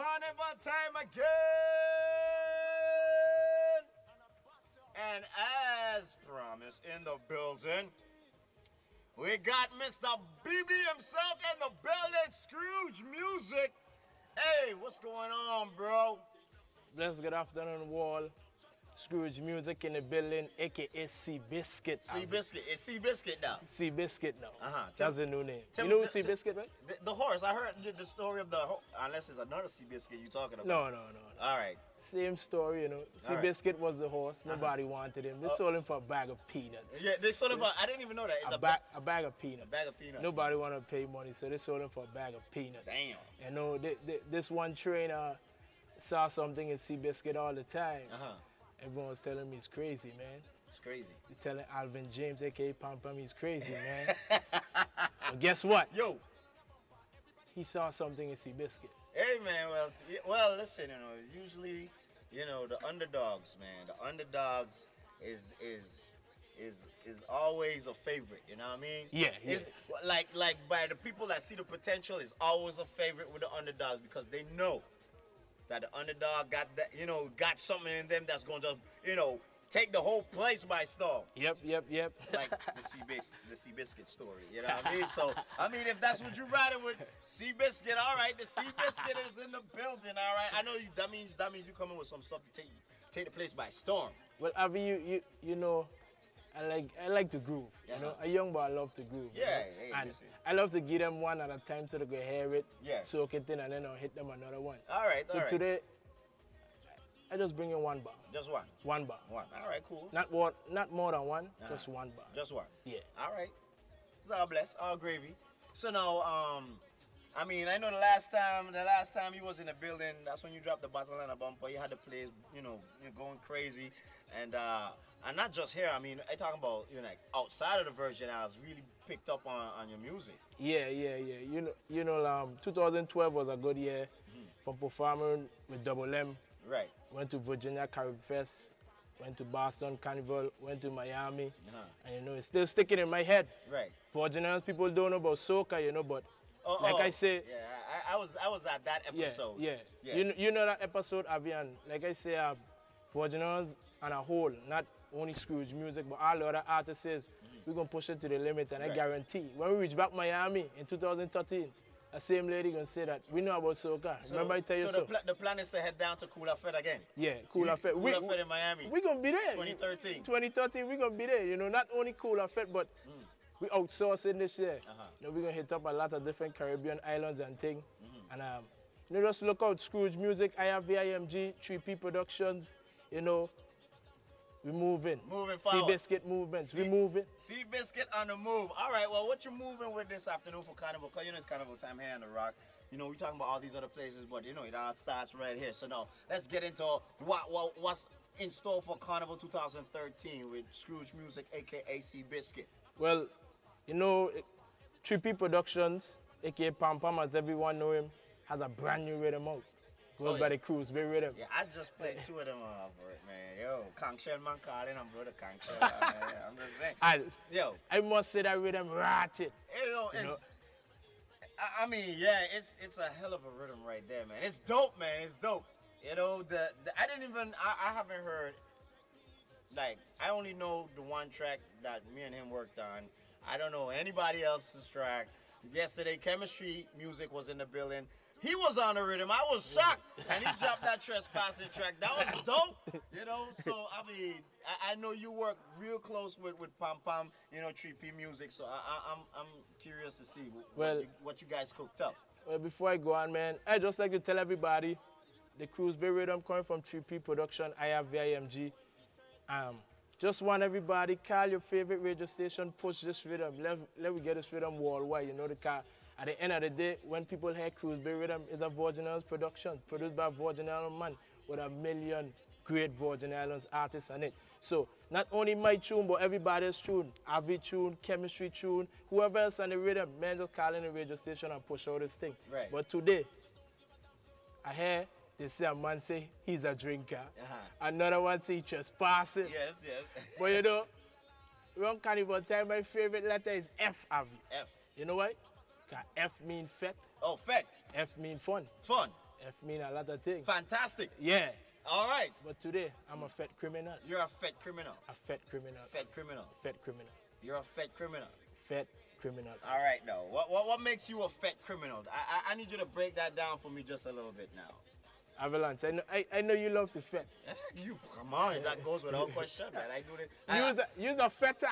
carnival time again. And as promised in the building, we got Mr. BB himself in the building, Scrouge Music. Hey, what's going on, bro? Bless good afternoon, Wall. Scrouge Music in the building, aka C Biscuit. C Biscuit. It's C Biscuit now. C Biscuit now. Uh-huh. That's the new name. You know C Biscuit, right? The horse. I heard the story of the horse. Unless it's another C Biscuit you're talking about. No. All right. Same story, you know. C Biscuit was the horse. Nobody wanted him. They sold him for a bag of peanuts. Yeah, they sold him for. I didn't even know that. It's a bag of peanuts. A bag of peanuts. Nobody wanted to pay money, so they sold him for a bag of peanuts. Damn. You know, this one trainer saw something in C Biscuit all the time. Everyone was telling me he's crazy, man. It's crazy. They're telling Alvin James, a.k.a. Pam Pam, he's crazy, man. But guess what? Yo. He saw something in C Biscuit. Hey, man. Well, listen, you know, usually, you know, the underdogs, man. The underdogs is always a favorite, you know what I mean? Yeah. It's like by the people that see the potential, is always a favorite with the underdogs because they know that the underdog got that, you know, got something in them that's going to, you know, take the whole place by storm. Yep. Like the C Biscuit story, you know what I mean? So, I mean, if that's what you're riding with, C Biscuit, all right, the C Biscuit is in the building, all right. I know you. That means you coming with some stuff to take the place by storm. Well, Avi, you know, I like to groove. You know, a young boy, I love to groove. Yeah, you know? And I love to give them one at a time so they can hear it, yeah, soak it in, and then I'll hit them another one. All right. So today, I just bring in one bar. Just one. One bar. One. All right, cool. Not more than one. Just one bar. Just one. Yeah. All right. It's all blessed, all gravy. So now, I mean, I know the last time you was in the building, that's when you dropped the bottle and a bumper. You had the place, you know, going crazy, and not just here. I mean, I talking about, you know, like outside of the Virgin Islands, really picked up on your music. Yeah. You know, 2012 was a good year from performing with Double M. Right. Went to Virginia Carib Fest, went to Boston Carnival, went to Miami, and you know, it's still sticking in my head. Right. Virgin Islands people don't know about soca, you know, but I say, yeah, I was at that episode. Yeah. You know that episode, Avian. Like I say, Virgin Islands on a whole, not only Scrouge Music, but all the other artists, we're gonna push it to the limit, and I guarantee when we reach back Miami in 2013. The same lady gonna say that we know about soca. Remember I tell you so. The plan is to head down to Cooler Fete again. Yeah, Cooler Fete. Cooler Fete in Miami. We gonna be there. 2013. 2013, we gonna be there. You know, not only Cooler Fete, but we outsourcing this year. You know, we gonna hit up a lot of different Caribbean islands and things. And you know, just look out Scrouge Music, IRVIMG, 3P Productions. You know, we moving. Moving forward. C Biscuit movements. We moving. C Biscuit on the move. All right. Well, what you moving with this afternoon for Carnival? Cause you know it's Carnival time here on the Rock. You know we talking about all these other places, but you know it all starts right here. So now let's get into what's in store for Carnival 2013 with Scrouge Music, aka C Biscuit. Well, you know, 3P Productions, aka Pam Pam, as everyone know him, has a brand new rhythm out. Goes by the Cruz, big rhythm. Yeah, I just played two of them for it, man. Yo, Conchel man calling, I'm brother Conchel. I'm just saying. I must say that rhythm ratted. I mean, yeah, it's a hell of a rhythm right there, man. It's dope, man. It's dope. You know, I haven't heard, like, I only know the one track that me and him worked on. I don't know anybody else's track. Yesterday, Chemistry Music was in the building. He was on the rhythm. I was shocked. And he dropped that Trespassing track. That was dope, you know. So, I mean, I know you work real close with Pam Pam, you know, 3P Music. So, I'm curious to see what you guys cooked up. Well, before I go on, man, I just like to tell everybody, the Cruz Bay rhythm coming from 3P Production, IRVIMG. Just want everybody, call your favorite radio station, push this rhythm. Let me get this rhythm worldwide, you know, the car. At the end of the day, when people hear Cruz Bay Rhythm, it's a Virgin Islands production, produced by Virgin Island man with a million great Virgin Islands artists on it. So, not only my tune, but everybody's tune, Avi tune, Chemistry tune, whoever else on the rhythm, man, just call in the radio station and push out this thing. Right. But today, I hear they say a man say he's a drinker. Another one say he trespassing. Yes. But you know, around Carnival time, my favorite letter is F, Avi. F. You know why? Because F mean fete. Oh, Fete. F mean fun. Fun. F mean a lot of things. Fantastic. Yeah. All right. But today, I'm a Fete criminal. You're a Fete criminal. A Fete criminal. Fete criminal. Fete criminal. You're a Fete criminal. Fete criminal. All right, now. What makes you a Fete criminal? I need you to break that down for me just a little bit now. Avalanche, I know you love to Fete. You come on, that goes without question, man. I do this. You's a Fetter.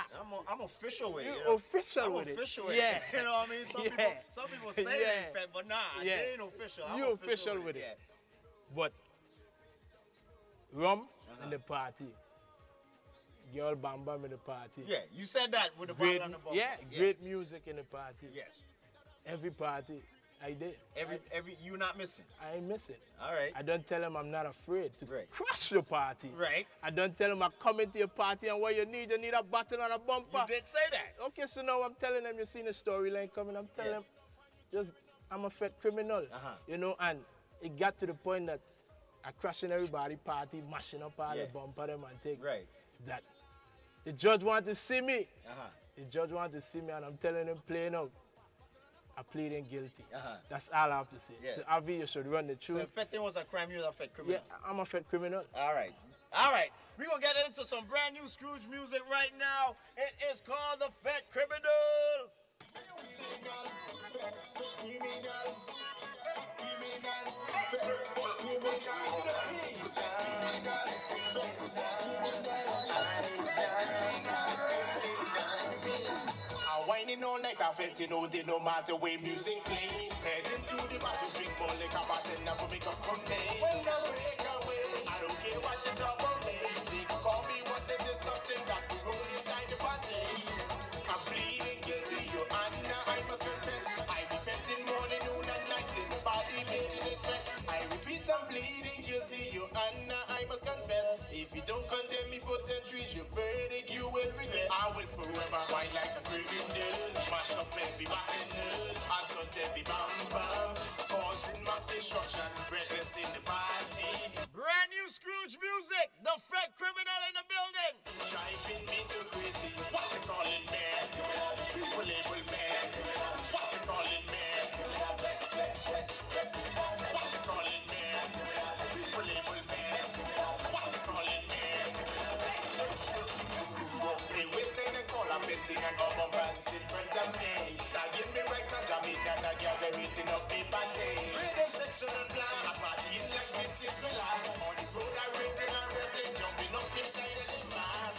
I'm official with it. You official I'm with it. official with Yeah. it. You know what I mean? Some people say they Fete, but nah, they ain't official. I'm You official with it. Yeah. But rum in the party. Girl bam bam in the party. Yeah, you said that with the Great, bottle on the bottle. yeah, great music in the party. Yes. Every party, I did. Every you not missing. I ain't missing. All right. I don't tell them I'm not afraid to Right. crush the party. Right. I don't tell them I come into your party and what you need a button and a bumper. You did say that. Okay, so now I'm telling them, you seen the storyline coming, I'm telling them, just, I'm a Fete criminal. You know, and it got to the point that I crashing everybody party, mashing up all the bumper them and take that. The judge wanted to see me. The judge wanted to see me and I'm telling him plain out. I pleading guilty. That's all I have to say. So Avi, you should run the truth. So if Fete was a crime, you're a Fete criminal. Yeah, I'm a Fete criminal. All right. All right. We're going to get into some brand new Scrouge music right now. It is called the Fete Criminal. Whining all night, I felt no day, no matter way music play. Heading to the bar to drink more like a bartender for make up from me. When I break away, I don't care what you talk about me. They call me what is disgusting, that's the road inside the party. I'm pleading guilty, your honor, I must confess. I be fetting morning, noon and night in the party, making it sweat. I repeat, I'm pleading guilty, your honor, I must confess. If you don't condemn me for centuries, your verdict you will regret. I will forever whine like a criminal, mash up every bacchanal, assault every bam bam, causing mass destruction, reckless in the party. Brand new Scrouge music, the Fete Criminal in the building. Driving me so crazy, what they call it, man? People label man, what they call it, man? What they call it, man? People label man, what they call it, man? They wasting and call up it and go bumpers in front of me. Start give me right now, Jamaica, and I get everything up in my day. Rhythm section and blast, I'm partying like this is my last. On the road I raving and raving, jumping up inside of the mass.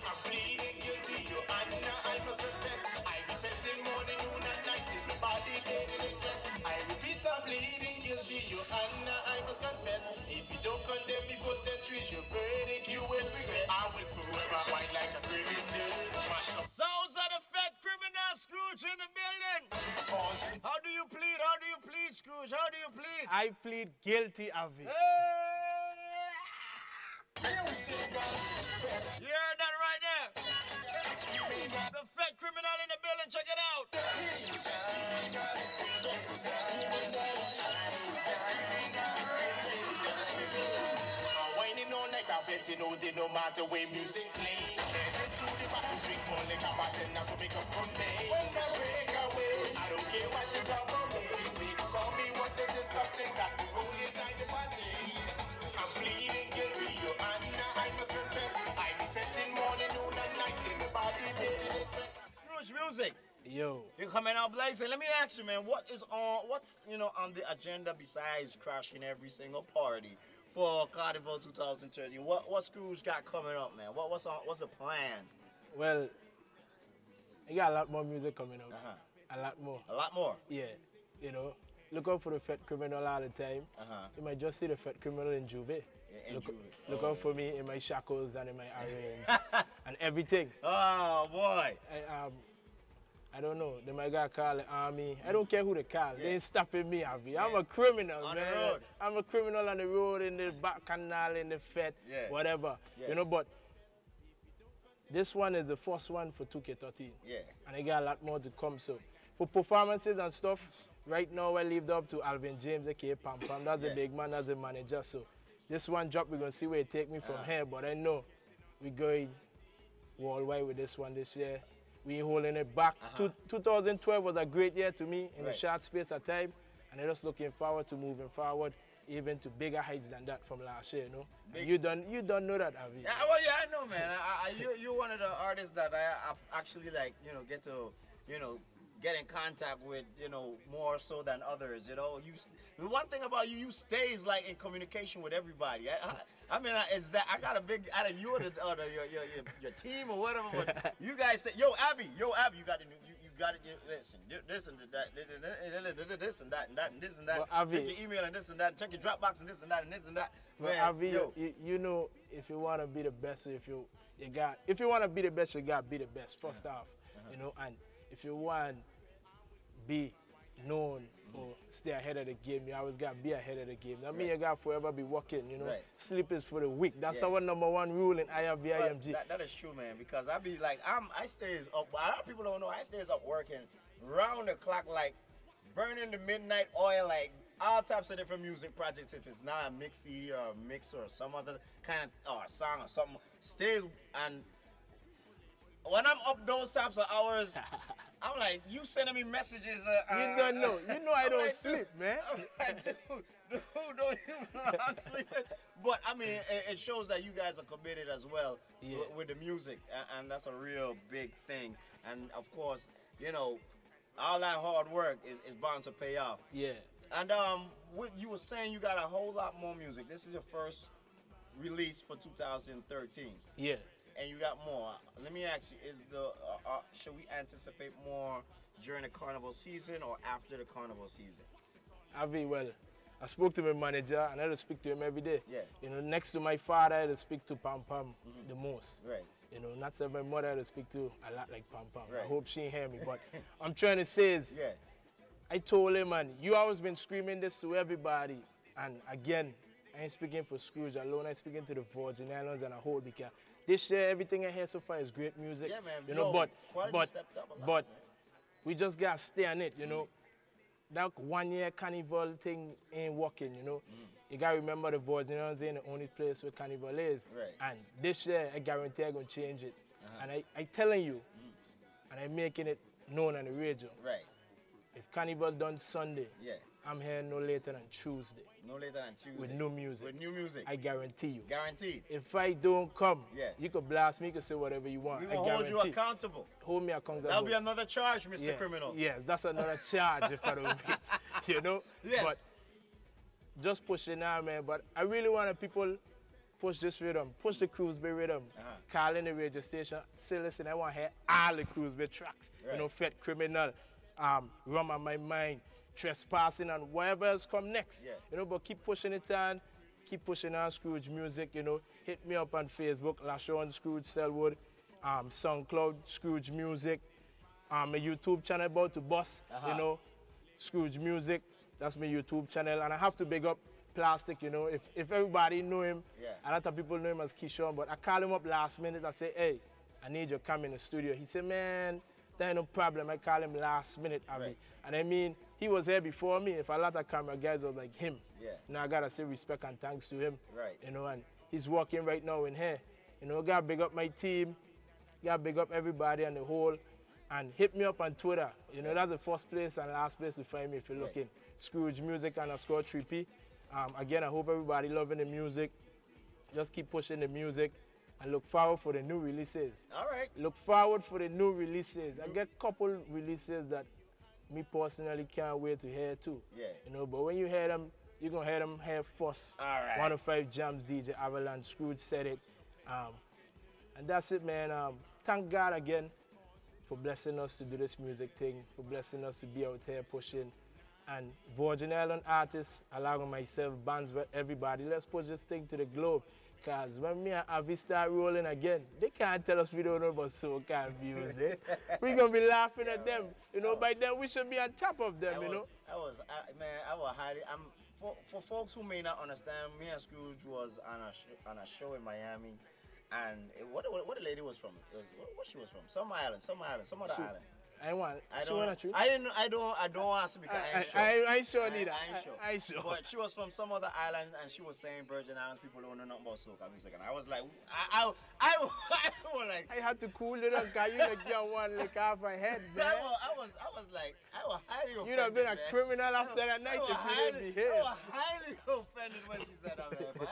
I'm pleading guilty, your honor, I must confess. I be fetting morning, noon and night in my body, getting it sweat. I repeat, I'm pleading guilty, your honor, I must confess. If you don't condemn me for centuries, your verdict you will regret. I will forever whine like a criminal, mash up. Sounds of the Fete Criminal, Scrouge in the building. How do you plead? How do you plead, Scrouge? How do you plead? I plead guilty, Avi. You heard that right there? The Fete Criminal in the building, check it out. Whining all night, I felt no matter way music play. Heading to the bar to drink more like a bartender for make up from me. When I break away, I don't care what you talk about me. They call me what is disgusting, that's the road inside the party. I'm pleading guilty, your honor, I must confess. I be fetting morning, noon and night in the party, making it sweat. Scrouge music. Yo. You're coming out blazing. Let me ask you, man, what's on the agenda besides crashing every single party for Carnival 2013? What Scrouge got coming up, man? What's the plans? Well, I got a lot more music coming up. A lot more. A lot more. Yeah. You know, look out for the Fete Criminal all the time. You might just see the Fete Criminal in Juve. Yeah, Look out for me in my shackles and in my orange and everything. Oh boy. I don't know. They might got call the army. I don't care who they call. They ain't stopping me, Avi. I'm a criminal, on man. The road. I'm a criminal on the road, in the back canal, in the Fete, whatever. You know, but this one is the first one for 2K13. Yeah. And I got a lot more to come. So for performances and stuff, right now I leave it up to Alvin James, aka Pam Pam. That's a big man, that's a manager. So this one drop, we're gonna see where it take me from here. But I know we're going worldwide with this one this year. We ain't holding it back. 2012 was a great year to me in a short space of time. And I'm just looking forward to moving forward even to bigger heights than that from last year, you know. Big- You don't know that, Avi. Yeah, well, yeah, I know, man. You're one of the artists that I actually like, you know, get to, you know, get in contact with, you know, more so than others. You know, the one thing about you stays like in communication with everybody. I mean, is that I got a big out of you or your team or whatever. But you guys say, yo, Abby, you got the you got it. Listen, this and that, this and that and that and this and that. Well, Avi, check your email and this and that. Check your Dropbox and this and that and this and that. Well, Man, Avi, you know, if you want to be the best, if you want to be the best, you got to be the best first off, you know. And if you want be known or stay ahead of the game, you always got to be ahead of the game. That means you got to forever be working, you know. Right. Sleep is for the weak. That's our #1 rule in IFVIMG. That is true, man, because I be like, I stays up, a lot of people don't know, I stays up working round the clock, like burning the midnight oil, like all types of different music projects. If it's not a mix CD or a mix or some other kind of or a song or something, stays. And when I'm up those types of hours, I'm like, you sending me messages. You don't know. You know I I'm don't like, sleep, man. I'm like, dude, don't you know I'm sleeping? But I mean, it shows that you guys are committed as well with the music, and that's a real big thing. And of course, you know, all that hard work is bound to pay off. Yeah. And what you were saying, you got a whole lot more music. This is your first release for 2013. Yeah. And you got more. Let me ask you: should we anticipate more during the carnival season or after the carnival season? Avi, well, I spoke to my manager and I had to speak to him every day. Yeah. You know, next to my father, I had to speak to Pam Pam the most. Right. You know, not so my mother I had to speak to a lot like Pam Pam. Right. I hope she hear me, but I'm trying to say is, Yeah. I told him, man, you always been screaming this to everybody. And again, I ain't speaking for Scrouge alone, I'm speaking to the Virgin Islands and a whole because this year, everything I hear so far is great music. Yeah, man. You know, quality stepped up a lot, but man. we just gotta stay on it, you know. That 1 year carnival thing ain't working, you know. You gotta remember the Virgin Islands ain't the only place where carnival is. Right. And this year, I guarantee I'm gonna change it. And I telling you, and I'm making it known on the radio. Right. If carnival done Sunday, Yeah. I'm here no later than Tuesday No later than Tuesday. with new music. With new music. I guarantee you. Guaranteed. If I don't come, Yeah. you could blast me, you could say whatever you want. We're I going to hold you guarantee. accountable. Hold me accountable. That'll be another charge, Mr. Yeah. Criminal. Yes, that's another charge if I don't beat, you know? Yes. But just push it now, man. But I really want people push this rhythm, push the Cruz Bay rhythm. Call in the radio station, say, listen, I want to hear all the Cruz Bay tracks. Right. You know, Fete Criminal, Rum on My Mind, Trespassing, and whatever else come next. Yeah. You know, but keep pushing it on. Keep pushing on Scrouge music, you know. Hit me up on Facebook, Lashon Scrouge Selwood, SoundCloud, Scrouge Music. My YouTube channel about to bust, you know, Scrouge Music. That's my YouTube channel. And I have to big up Plastic, you know. If everybody know him, a lot of people know him as Keyshawn, but I call him up last minute. I say, hey, I need you to come in the studio. He said, man, there ain't no problem. I call him last minute, Abby. Right. And I mean, he was here before me. If a lot of camera guys was like him, Yeah. now I gotta say respect and thanks to him. Right. You know, and he's working right now in here. You know, gotta big up my team, gotta big up everybody on the whole, and hit me up on Twitter. You know, that's the first place and last place to find me if you're looking. Scrouge Music _3P. Again, I hope everybody loving the music. Just keep pushing the music and look forward for the new releases. All right. Look forward for the new releases. I get a couple releases that me personally can't wait to hear too. Yeah. You know, but when you hear them, you're gonna hear them here first. All right. 105 Jams DJ Avalanche, Scrouge said it. And that's it, man. Thank God again for blessing us to do this music thing, for blessing us to be out here pushing. And Virgin Island artists, along with myself, bands with everybody, let's push this thing to the globe. Because when me and Avi start rolling again, they can't tell us we don't know about soca music. We're going to be laughing at them. You know, by then we should be on top of them, you know. I was highly, for folks who may not understand, me and Scrouge was on a show in Miami. And what the lady was from? What she was from? Some other island. I want. I She want a truth? I don't want to because I ain't sure. I ain't sure neither. I ain't sure. I ain't sure. But she was from some other island and she was saying Virgin Islands people don't know nothing about soca music, and I was like, I was like, I had to cool it up, cause you like your one lick off my head, man. I was like, I was highly offended. You'd have been a man. criminal after that night if you didn't behave. I was highly offended when she said that, man. But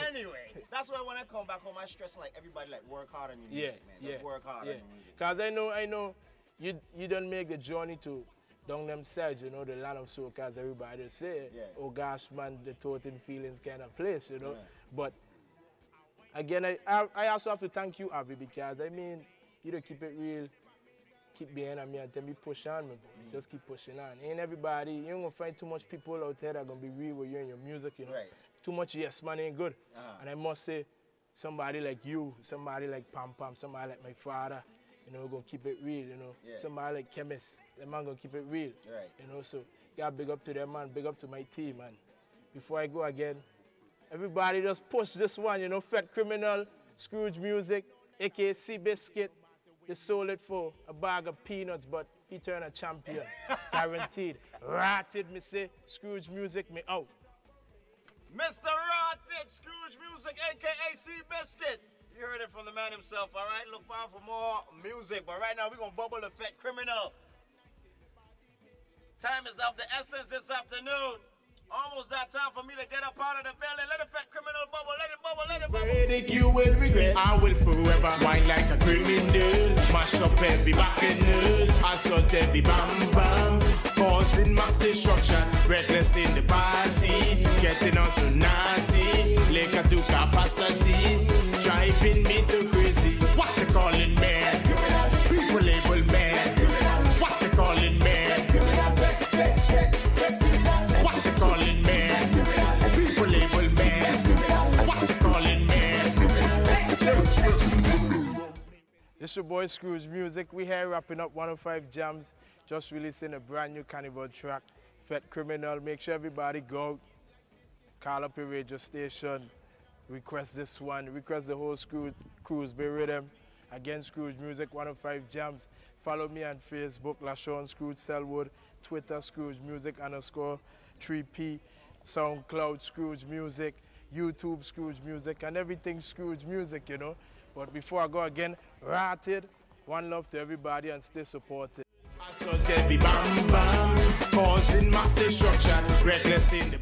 anyway, that's why when I come back home, I stress like everybody like work hard on your music, man. Just work hard on your music. Cause I know you don't make the journey to down them sides, you know, the land of soca, as everybody say. Yeah. Oh gosh, man, the Totin Feelings kind of place, you know. Yeah. But again, I also have to thank you, Avi, because I mean, you don't keep it real, keep being on me and tell me push on, me, bro. Just keep pushing on. Ain't everybody, you ain't gonna find too much people out there that are gonna be real with you and your music, you know. Right. Too much yes man ain't good. Uh-huh. And I must say, somebody like you, somebody like Pam Pam, somebody like my father, you know, gonna keep it real, you know. Yeah. Somebody like Chemist, that man gonna keep it real. Right. You know, so gotta big up to them, man, big up to my team, man. Before I go again, everybody just push this one, you know, Fete Criminal, Scrouge Music, aka Seabiscuit. They sold it for a bag of peanuts, but he turned a champion. Guaranteed. Ratted me say, Scrouge Music me out. Mr. Rotted, Scrouge Music, a.k.a. Seabiscuit. You heard it from the man himself, all right? Look forward for more music, but right now we're going to bubble the Fete Criminal. Time is of the essence this afternoon. Almost that time for me to get up out of the belly. Let the Fete Criminal bubble, let it bubble, let it bubble. Verdict you will regret. I will forever whine like a criminal. Mash up every bacchanal. Assault every bam bam. Causing mass destruction. Reckless in the party. Getting us so naughty. Liquor to capacity. Driving me so crazy. What they calling man? People label man. What they calling man? What they calling man? People label man. What they calling man? This your boy Scrouge Music. We here wrapping up 105 Jams. Just releasing a brand new carnival track, Fete Criminal. Make sure everybody go out, call up your radio station, request this one, request the whole Cruz Bay Riddim. Again, Scrouge Music, 105 Jams. Follow me on Facebook, LaShawn Scrouge Selwood, Twitter, Scrouge Music _3P, SoundCloud, Scrouge Music, YouTube, Scrouge Music, and everything Scrouge Music, you know. But before I go again, Ratted, one love to everybody and stay supported. Assault every bam bam. Causing mass destruction. Reckless in the